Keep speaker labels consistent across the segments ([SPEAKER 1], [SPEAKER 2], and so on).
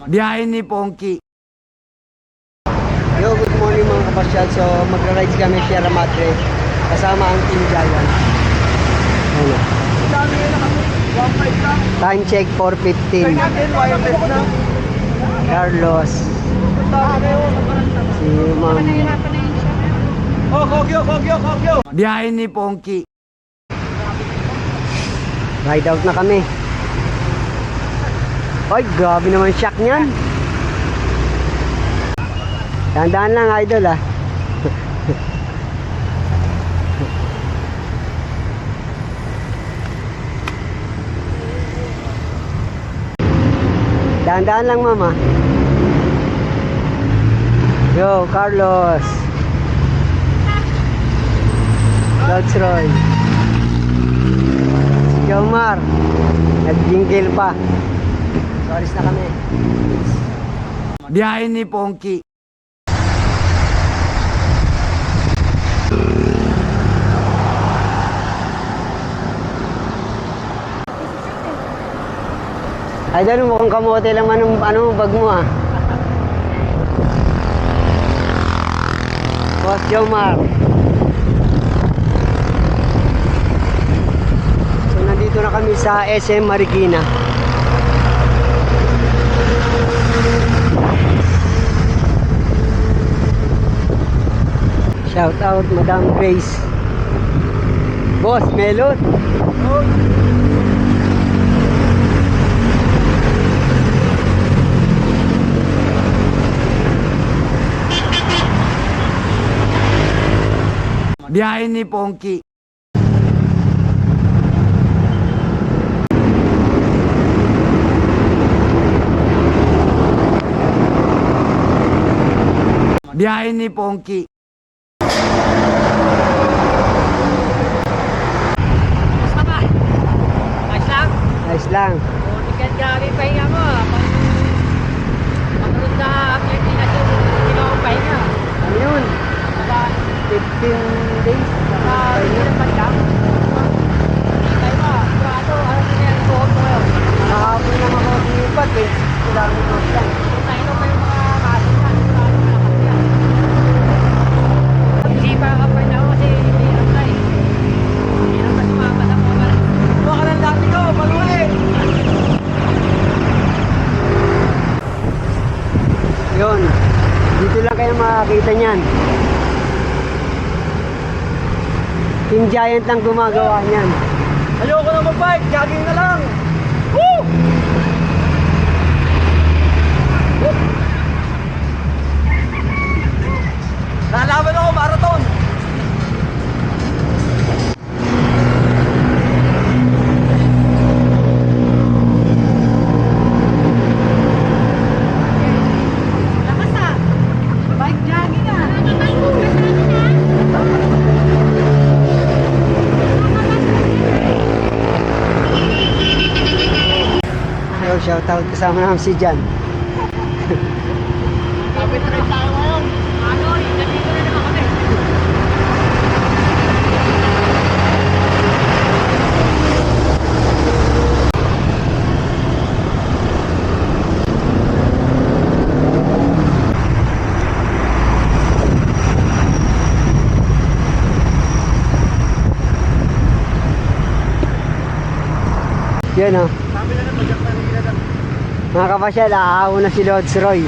[SPEAKER 1] Biyahe ni Pongki.
[SPEAKER 2] Yo, good morning mga kapasyal. So, magra-rides kami Sierra Madre kasama ang Team Giant. Ano? Time check 4:15. Carlos. Si Ma'am.
[SPEAKER 1] Biyahe ni Pongki.
[SPEAKER 2] Ride out na kami. Ay, grabe naman shock niyan. Dahan-dahan lang, idol ah. Dahan-dahan lang, mama. Yo, Carlos. Lods Roy. Si Jomar. Nag-jingle pa. Sorry na kami.
[SPEAKER 1] Biyahe ni Pongki.
[SPEAKER 2] Idol, mukhang kamote lang ano bag mo ah. Boss Jomar. So nandito na kami sa SM Marikina. Shout out Madam Grace. Boss Melot.
[SPEAKER 1] Biyahe ni Pongki. Biyahe ni Pongki.
[SPEAKER 3] Basta ba? Ayos lang?
[SPEAKER 2] Nice lang.
[SPEAKER 3] Tingnan kami pahinga mo. Pagpunod na Pilipinas yung ginawang pahinga.
[SPEAKER 2] Ano yun?
[SPEAKER 3] Diba?
[SPEAKER 2] 15 days.
[SPEAKER 3] Hindi na pagka. Tayo ba? Sigurado, ano na yan? Suot mo ngayon.
[SPEAKER 2] Nakahapon lang ako sinipat. 26 kilometers lang.
[SPEAKER 3] Tayo na pa yung mga kasin yan. Sigurado malakas yan. Sipa ka pa na ako kasi hindi lang tayo. Hindi lang pa sumama sa mga balik. Huwag ka ng dati ko, paluli!
[SPEAKER 2] Yun. Dito lang kayo makakita niyan. Team Giant lang gumagawa niyan.
[SPEAKER 1] Ayoko na mag-bike, jogging na lang. Woo! Lalaban ako marathon.
[SPEAKER 3] Lakas ah! Bike jogging ah!
[SPEAKER 2] Yo, shout out kasama namin si Jan.
[SPEAKER 3] Kapit rin tayo ngayon. Ano, nandito na naman kami.
[SPEAKER 2] Yun oh. Mga kapasyal, aahaw na si Lods Roy.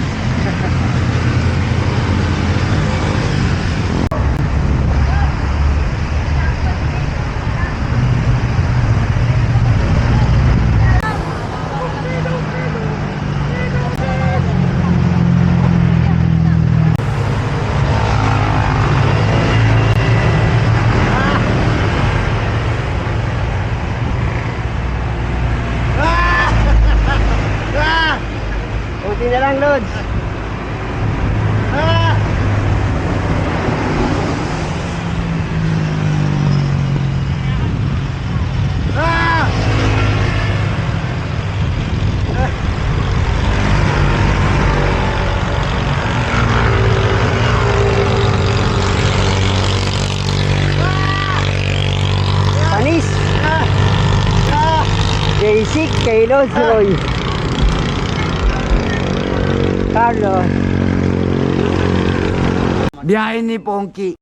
[SPEAKER 2] Kunti na lang, Lods. Panis. Basic kay Lods Roy. Carlos.
[SPEAKER 1] Biyahe ni Pongki.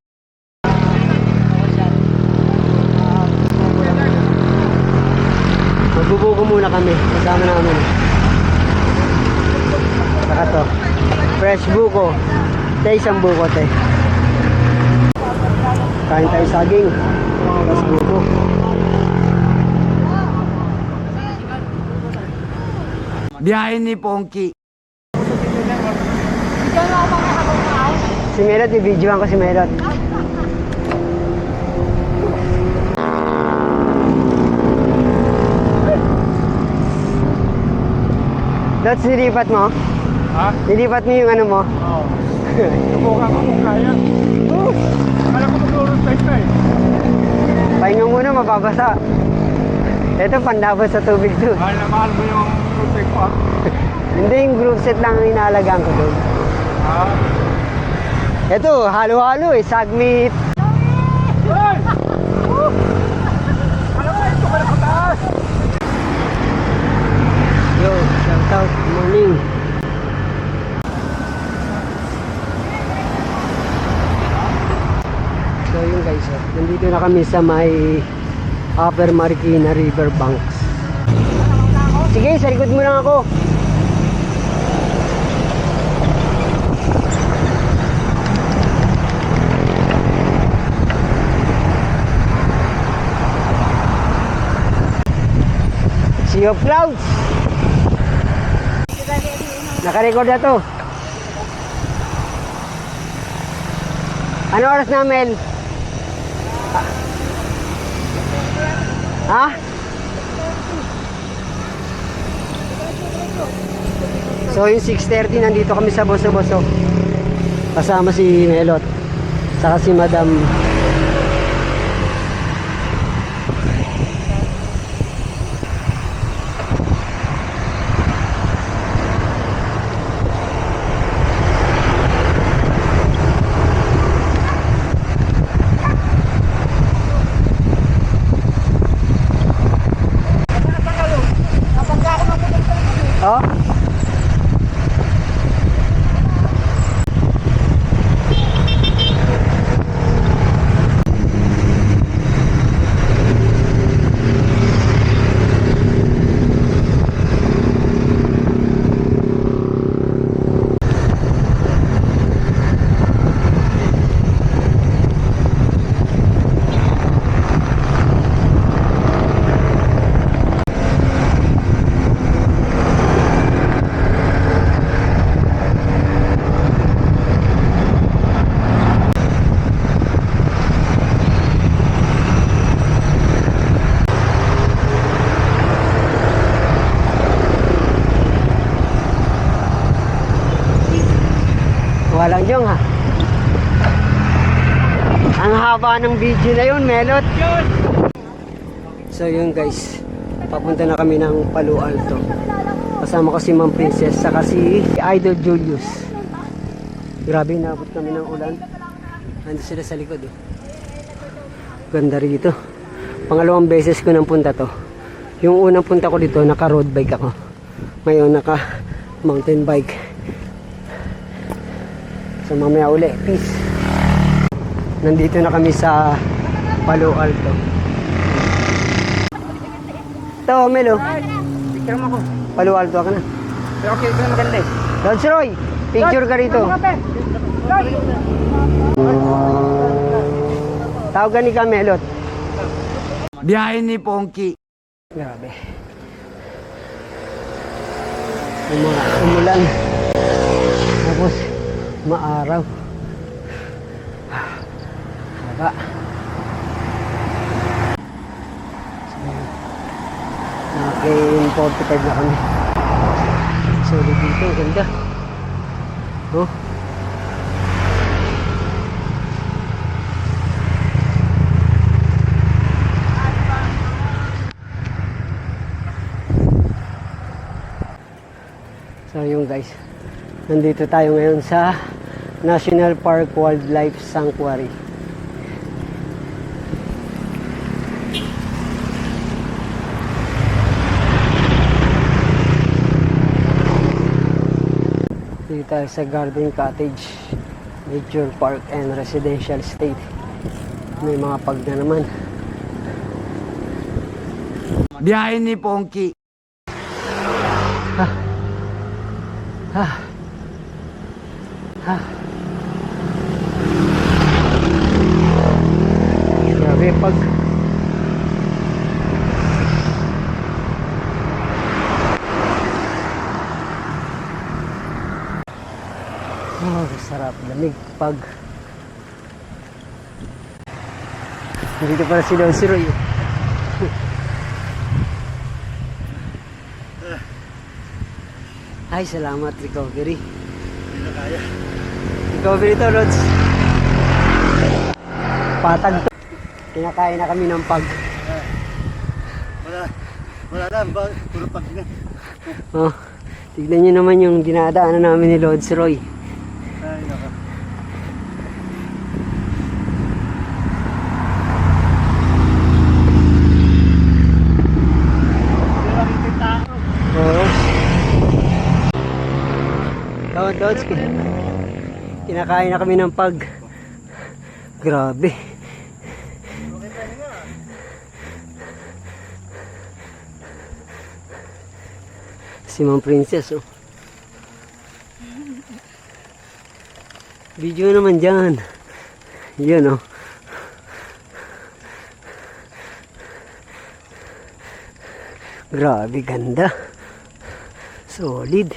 [SPEAKER 2] Magbubuko muna kami. Kasama namin. Saka to. Fresh buko. Te, isang buko, te. Kain tayo saging. Tapos buko.
[SPEAKER 1] Biyahe ni Pongki.
[SPEAKER 2] Si Melot, i-videoan ko si Melot. Lots, nilipat mo?
[SPEAKER 1] Ha?
[SPEAKER 2] Nilipat mo yung ano mo?
[SPEAKER 1] Oo. Subukan ko kung kaya. Kala ko mag-urong tayo na eh.
[SPEAKER 2] Pahinga muna, mababasa. Ito, panlabas sa tubig to.
[SPEAKER 1] Mahal na mahal mo yung rotate ko ah.
[SPEAKER 2] Hindi, yung group set lang ang inaalagaan ko doon.
[SPEAKER 1] Ha?
[SPEAKER 2] Ito, halo-halo eh, sagmit.
[SPEAKER 1] Hey! Alam mo, ito ka na kataas.
[SPEAKER 2] Yo, shout out, good morning. So yun guys, nandito na kami sa may Upper Marikina River Banks. Sige, sa likod mo lang ako. Sea of Clouds. Naka-record na to. Ano oras na, Mel? Ha? So yung 6:30 nandito kami sa Boso-Boso. Kasama si Melot. Saka si Madam. Oh? Walang jong ha. Ang haba ng video na yun, Melot. So yun guys, papunta na kami ng Palo Alto. Kasama ko si Ma'am Princess, saka si Idol Julius. Grabe, naabot kami ng ulan. Nandito sila sa likod. Ganda rito. Pangalawang beses ko nang punta to. Yung unang punta ko dito, naka road bike ako. Ngayon naka mountain bike. So mamaya uli, peace. Nandito na kami sa Palo Alto. Ito, Melo.
[SPEAKER 1] Picture mo ako.
[SPEAKER 2] Palo Alto ka na.
[SPEAKER 1] Pero okay, ito na maganda eh.
[SPEAKER 2] Lodge Roy, picture ka rito. Tawagan ni Kamelot.
[SPEAKER 1] Biyahe ni Pongki.
[SPEAKER 2] Grabe. Umulan. Tapos maaraw. Haba. Naka-45 na kami. Solid dito, ganda. Oh. So yung guys, nandito tayo ngayon sa National Park Wildlife Sanctuary. Dito tayo sa Garden Cottage, Nature Park and Residential Estate. May mga pag na naman.
[SPEAKER 4] Biyahe ni Pongki.
[SPEAKER 2] Grabe pag. Oh, sarap, lamig pag. Dito pala si Don Siroy. Ay, salamat, recovery. Recovery to, Lods. Patag to. Kinakain na kami ng pag.
[SPEAKER 1] Wala na, puro pag na.
[SPEAKER 2] Oh, tignan nyo naman yung dinadaanan namin ni Lods Roy.
[SPEAKER 1] Ay, naka.
[SPEAKER 2] Oo. Lods, kinakain na kami ng pag. Grabe. Si Ma'am Princess, oh. Video naman dyan. Yan, oh. Grabe, ganda. Solid.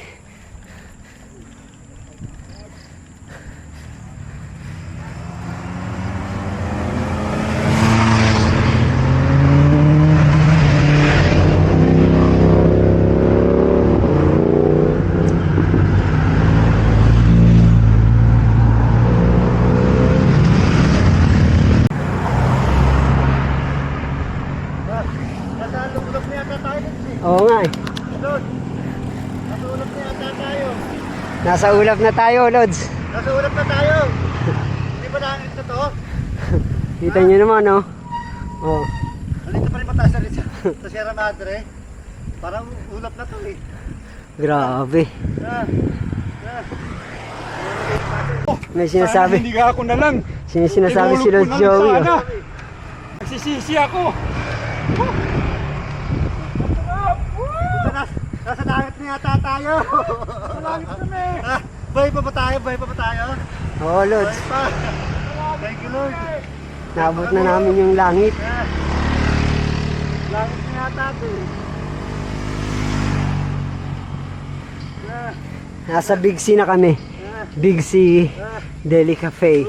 [SPEAKER 2] Oo nga eh.
[SPEAKER 1] Nasa ulap na yata tayo.
[SPEAKER 2] Nasa ulap na tayo, Lods.
[SPEAKER 1] Nasa ulap na tayo. Hindi ba nakakit na to?
[SPEAKER 2] Kita nyo naman, oh. Oh.
[SPEAKER 1] Nandito pa rin mataas na rin sa Sierra Madre. Parang ulap na to eh.
[SPEAKER 2] Grabe.
[SPEAKER 1] Ah.
[SPEAKER 2] May sinasabi.
[SPEAKER 1] Hindi ka ako na lang.
[SPEAKER 2] Sinasabi si Lods Joey, oh.
[SPEAKER 1] Nagsisisi ako. Nasa langit na yata tayo. Nasa langit kami. Buhay pa ba tayo? Buhay pa ba tayo?
[SPEAKER 2] Oo, Lods.
[SPEAKER 1] Buhay pa. Thank you, Lord.
[SPEAKER 2] Naabot na namin yung langit.
[SPEAKER 1] Langit na yata ito eh.
[SPEAKER 2] Nasa Big C na kami. Big C Deli Cafe.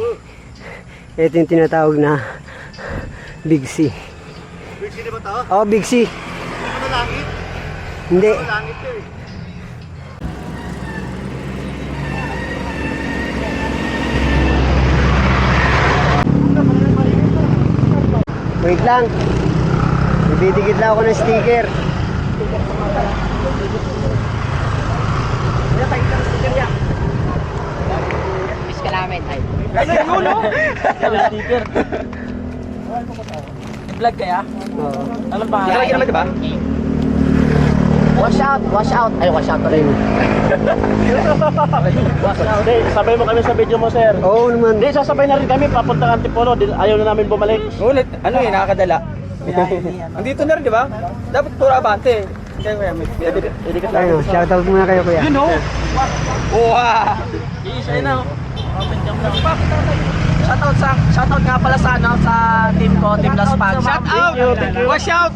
[SPEAKER 2] Ito yung tinatawag na Big C.
[SPEAKER 1] Big city ba ito?
[SPEAKER 2] Oh, Big C.
[SPEAKER 1] Hindi ba na langit?
[SPEAKER 2] Hindi.
[SPEAKER 1] Langit ito eh.
[SPEAKER 2] Wait lang. Bibidikit lang ako ng sticker.
[SPEAKER 3] Miss ka namin. Ay.
[SPEAKER 1] Kasi yun no?
[SPEAKER 3] Sticker. Vlog kaya?
[SPEAKER 2] Oo.
[SPEAKER 3] Anong pangalan? Lagi naman diba? Wash out, wash out. Ay, wash out rin. Wash out.
[SPEAKER 5] Hindi, sabay mo kami sa video mo, sir.
[SPEAKER 2] Oo naman.
[SPEAKER 5] Hindi, sasabay na rin kami, papunta ng Antipolo. Ayaw na namin bumalik.
[SPEAKER 3] Ulit, ano yun, nakakadala? Andito na rin, di ba? Dapat puro abante.
[SPEAKER 5] Hindi ka
[SPEAKER 2] Ayun, shoutout muna kayo, kuya.
[SPEAKER 3] You know? Wow! Iisa na. Shoutout nga pala sa ano sa team ko, Team Las Pag. Shout out!
[SPEAKER 5] Thank you.
[SPEAKER 3] Wash out!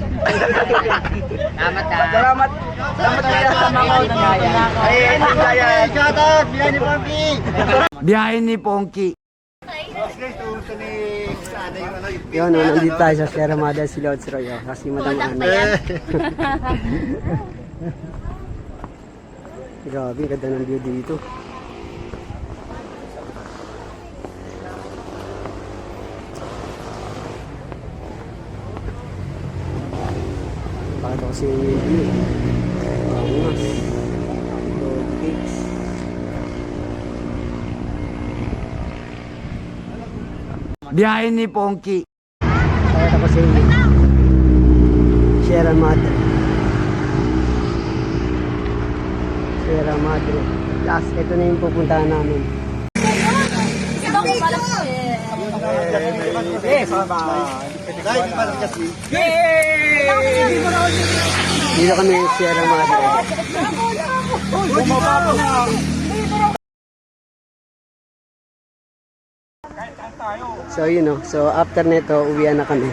[SPEAKER 3] Salamat ka. Salamat. Salamat kaya sa mga nagaya.
[SPEAKER 1] Ay, nagaya. Shout out! Biyahe ni Pongki!
[SPEAKER 4] Biyahe ni Pongki.
[SPEAKER 1] Guys, tuso ni Sana yung ano yung
[SPEAKER 2] Yun, oh, nandito tayo sa Sierra Madre si Lods Roy, oh. Kasi Madam Ana. Grabe, ganda ng view dito. Pakita ko sa inyo yung view. Bangas. Road cakes.
[SPEAKER 4] Biyahe ni Pongki.
[SPEAKER 2] Pakita ko sa inyo. Sierra Madre. Sierra Madre. Last, ito na yung pupuntahan namin. Dito kami yung Sierra Madre. So yun o. So after nito, uwian na kami.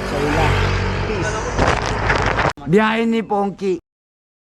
[SPEAKER 2] So yun lang. Peace.
[SPEAKER 4] Biyahe ni Pongki.